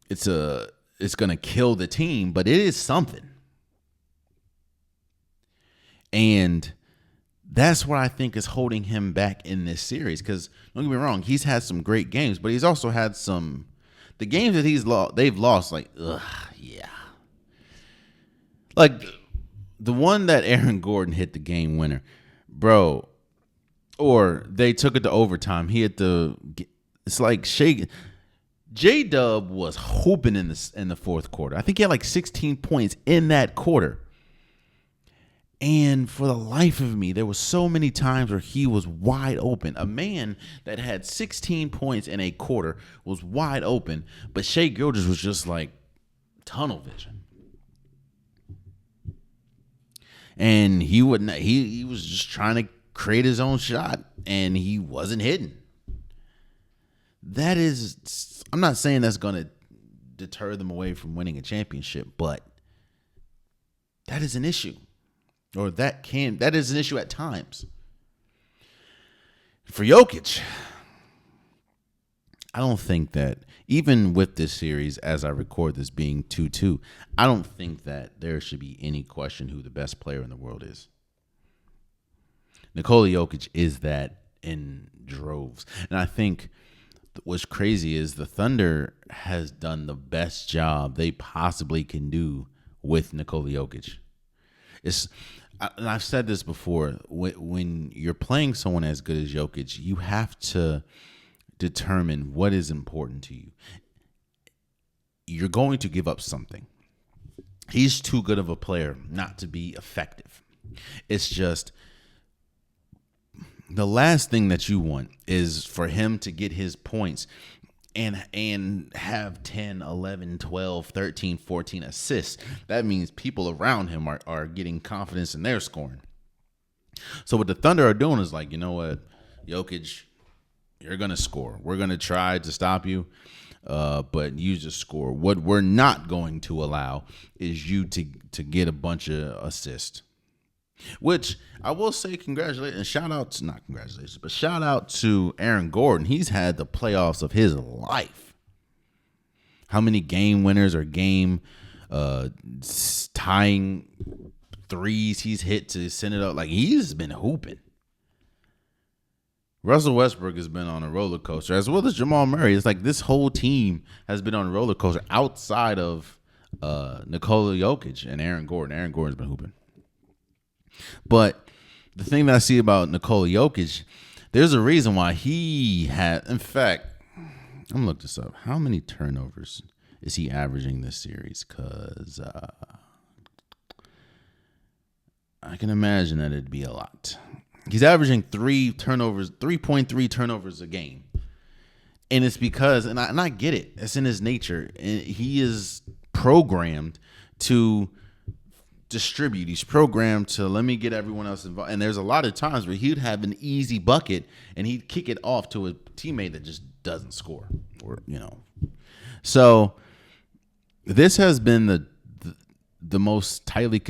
Speaker 1: it's going to kill the team, but it is something. And that's what I think is holding him back in this series. Because don't get me wrong, he's had some great games, but he's also had the games that they've lost, yeah. Like the one that Aaron Gordon hit the game winner, bro, or they took it to overtime. It's like J-Dub was hooping in the fourth quarter. I think he had like 16 points in that quarter. And for the life of me, there was so many times where he was wide open. A man that had 16 points in a quarter was wide open, but Shai Gilgeous was just like tunnel vision. And he was just trying to create his own shot, and he wasn't hitting. I'm not saying that's going to deter them away from winning a championship, but that is an issue. Or that is an issue at times. For Jokic, I don't think that, even with this series, as I record this being 2-2, I don't think that there should be any question who the best player in the world is. Nikola Jokic is that in droves. And I think what's crazy is the Thunder has done the best job they possibly can do with Nikola Jokic. And I've said this before, when you're playing someone as good as Jokic, you have to determine what is important to you. You're going to give up something. He's too good of a player not to be effective. It's just the last thing that you want is for him to get his points and have 10, 11, 12, 13, 14 assists. That means people around him are getting confidence in their scoring. So what the Thunder are doing is like, you know what, Jokic, you're going to score. We're going to try to stop you, but you just score. What we're not going to allow is you to get a bunch of assists. Which I will say shout out to Aaron Gordon. He's had the playoffs of his life. How many game winners or game tying threes he's hit to send it up. Like, he's been hooping. Russell Westbrook has been on a roller coaster, as well as Jamal Murray. It's like this whole team has been on a roller coaster outside of Nikola Jokic and Aaron Gordon. Aaron Gordon's been hooping. But the thing that I see about Nikola Jokic, there's a reason why he had, in fact, I'm going to look this up. How many turnovers is he averaging this series? Because I can imagine that it'd be a lot. He's averaging 3.3 turnovers a game. And it's because, and I get it, it's in his nature. He is programmed to distribute. He's programmed to let me get everyone else involved. And there's a lot of times where he'd have an easy bucket and he'd kick it off to a teammate that just doesn't score, or So this has been the most tightly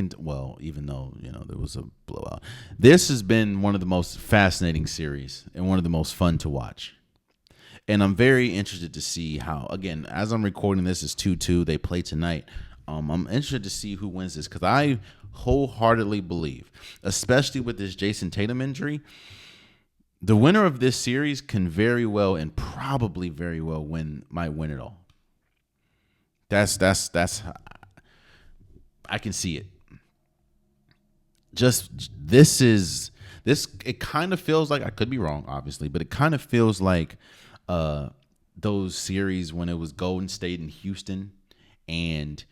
Speaker 1: even though there was a blowout, this has been one of the most fascinating series and one of the most fun to watch. And I'm very interested to see how, again, as I'm recording this, is 2-2. They play tonight. I'm interested to see who wins this, because I wholeheartedly believe, especially with this Jayson Tatum injury, the winner of this series can very well and probably very well might win it all. That's I can see it. It kind of feels like, I could be wrong, obviously, but it kind of feels like those series when it was Golden State and Houston, and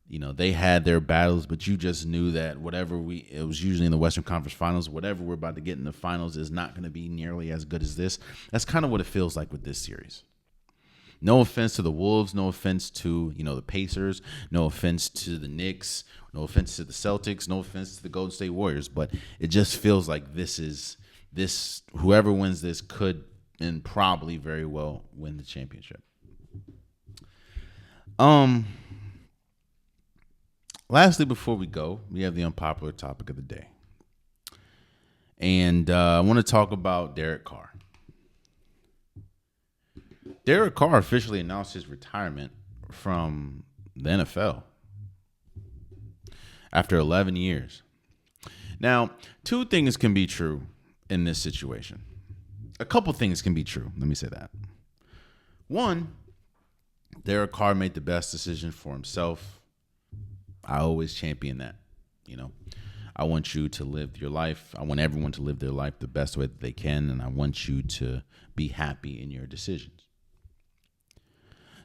Speaker 1: they had their battles, but you just knew that it was usually in the Western Conference Finals, whatever we're about to get in the finals is not going to be nearly as good as this. That's kind of what it feels like with this series. No offense to the Wolves, no offense to the Pacers, no offense to the Knicks, no offense to the Celtics, no offense to the Golden State Warriors, but it just feels like whoever wins this could and probably very well win the championship. Lastly, before we go, we have the unpopular topic of the day. And I want to talk about Derek Carr. Derek Carr officially announced his retirement from the NFL after 11 years. Now, two things can be true in this situation. A couple things can be true. Let me say that. One, Derek Carr made the best decision for himself. I always champion that. I want you to live your life. I want everyone to live their life the best way that they can, and I want you to be happy in your decisions.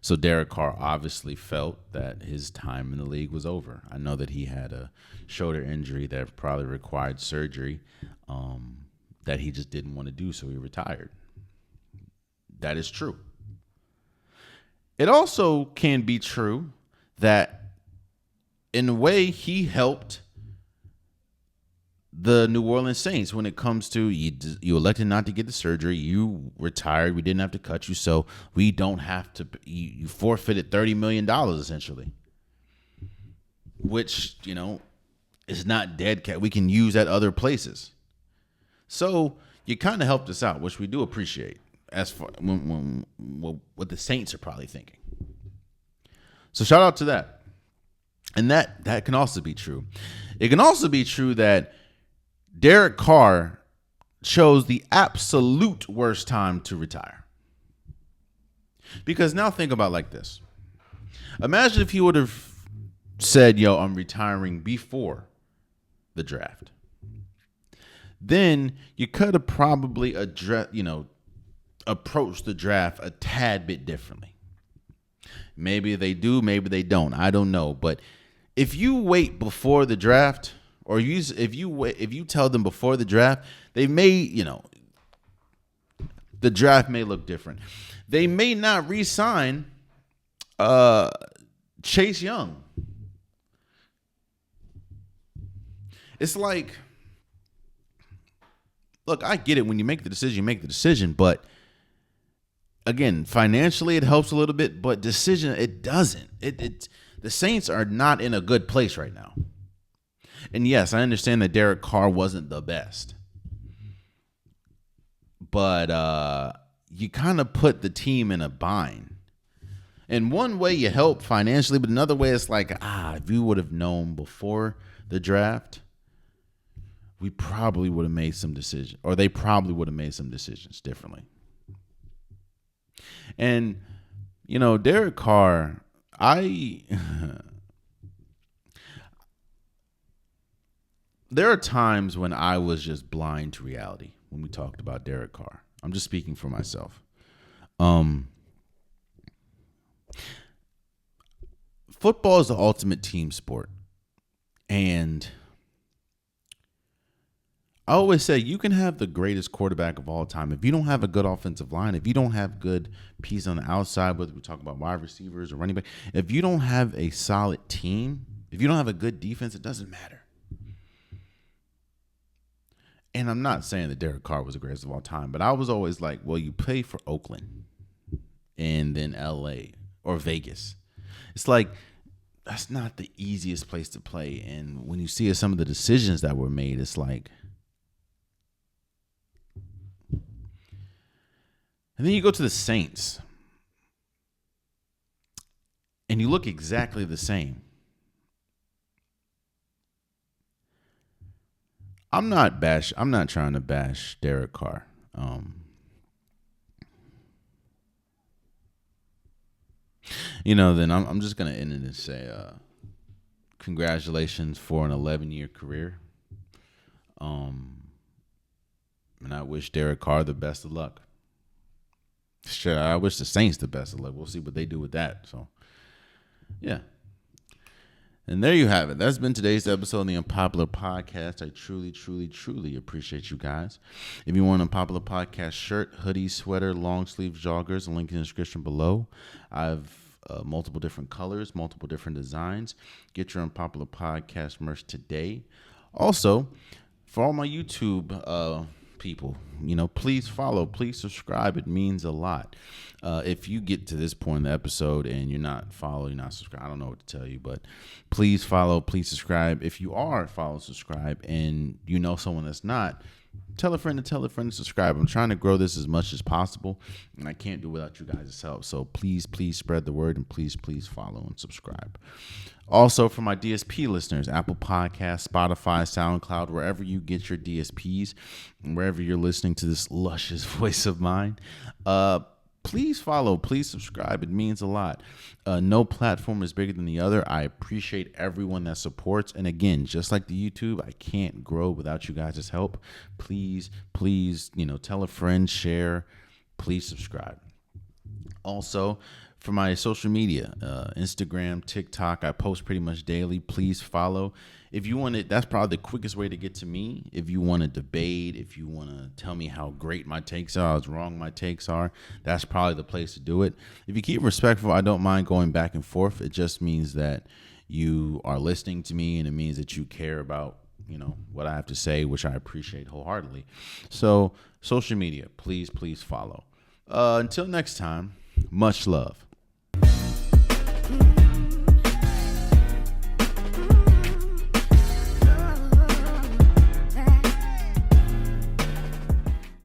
Speaker 1: So Derek Carr obviously felt that his time in the league was over. I know that he had a shoulder injury that probably required surgery that he just didn't want to do, so he retired. That is true. It also can be true that in a way he helped the New Orleans Saints when it comes to you elected not to get the surgery, you retired, we didn't have to cut you, so we don't have to. You forfeited $30 million essentially, which is not dead cat. We can use at other places. So you kind of helped us out, which we do appreciate. As far what the Saints are probably thinking. So shout out to that, and that can also be true. It can also be true that Derek Carr chose the absolute worst time to retire. Because now think about it like this. Imagine if he would have said, I'm retiring before the draft. Then you could have probably approached the draft a tad bit differently. Maybe they do, maybe they don't. I don't know. But if you wait before the draft, or if you tell them before the draft, they may, the draft may look different. They may not re-sign Chase Young. It's like, look, I get it. When you make the decision, you make the decision. But again, financially, it helps a little bit. But it doesn't. The Saints are not in a good place right now. And yes, I understand that Derek Carr wasn't the best. But you kind of put the team in a bind. In one way, you help financially, but another way, it's like, if you would have known before the draft, we probably would have made some decisions, or they probably would have made some decisions differently. And, Derek Carr, there are times when I was just blind to reality when we talked about Derek Carr. I'm just speaking for myself. Football is the ultimate team sport. And I always say you can have the greatest quarterback of all time. If you don't have a good offensive line, if you don't have good pieces on the outside, whether we talk about wide receivers or running back, if you don't have a solid team, if you don't have a good defense, it doesn't matter. And I'm not saying that Derek Carr was the greatest of all time, but I was always like, well, you play for Oakland. and then LA or Vegas. It's like, that's not the easiest place to play. And when you see some of the decisions that were made, it's like, and then you go to the Saints and you look exactly the same. I'm not trying to bash Derek Carr. Then I'm just gonna end it and say, congratulations for an 11-year career. And I wish Derek Carr the best of luck. Sure, I wish the Saints the best of luck. We'll see what they do with that. So, yeah. And there you have it. That's been today's episode of the Unpopular Podcast. I truly, truly, truly appreciate you guys. If you want an Unpopular Podcast shirt, hoodie, sweater, long sleeve joggers, a link in the description below. I've multiple different colors, multiple different designs. Get your Unpopular Podcast merch today. Also, for all my YouTube people, please follow, please subscribe. It means a lot. If you get to this point in the episode and you're not following, not subscribed, I don't know what to tell you, but please follow, please subscribe. If you are follow, subscribe, and you know someone that's not, tell a friend to subscribe. I'm trying to grow this as much as possible, and I can't do it without you guys' help. So please spread the word, and please follow and subscribe. Also, for my DSP listeners, Apple Podcasts, Spotify, SoundCloud, wherever you get your DSPs, and wherever you're listening to this luscious voice of mine, please follow, please subscribe. It means a lot. No platform is bigger than the other. I appreciate everyone that supports. And again, just like the YouTube, I can't grow without you guys' help. Please, tell a friend, share, please subscribe. Also, for my social media, Instagram, TikTok, I post pretty much daily. Please follow. If you want it, that's probably the quickest way to get to me. If you want to debate, if you want to tell me how great my takes are, how wrong my takes are, that's probably the place to do it. If you keep respectful, I don't mind going back and forth. It just means that you are listening to me, and it means that you care about, what I have to say, which I appreciate wholeheartedly. So, social media, please follow. Until next time, much love.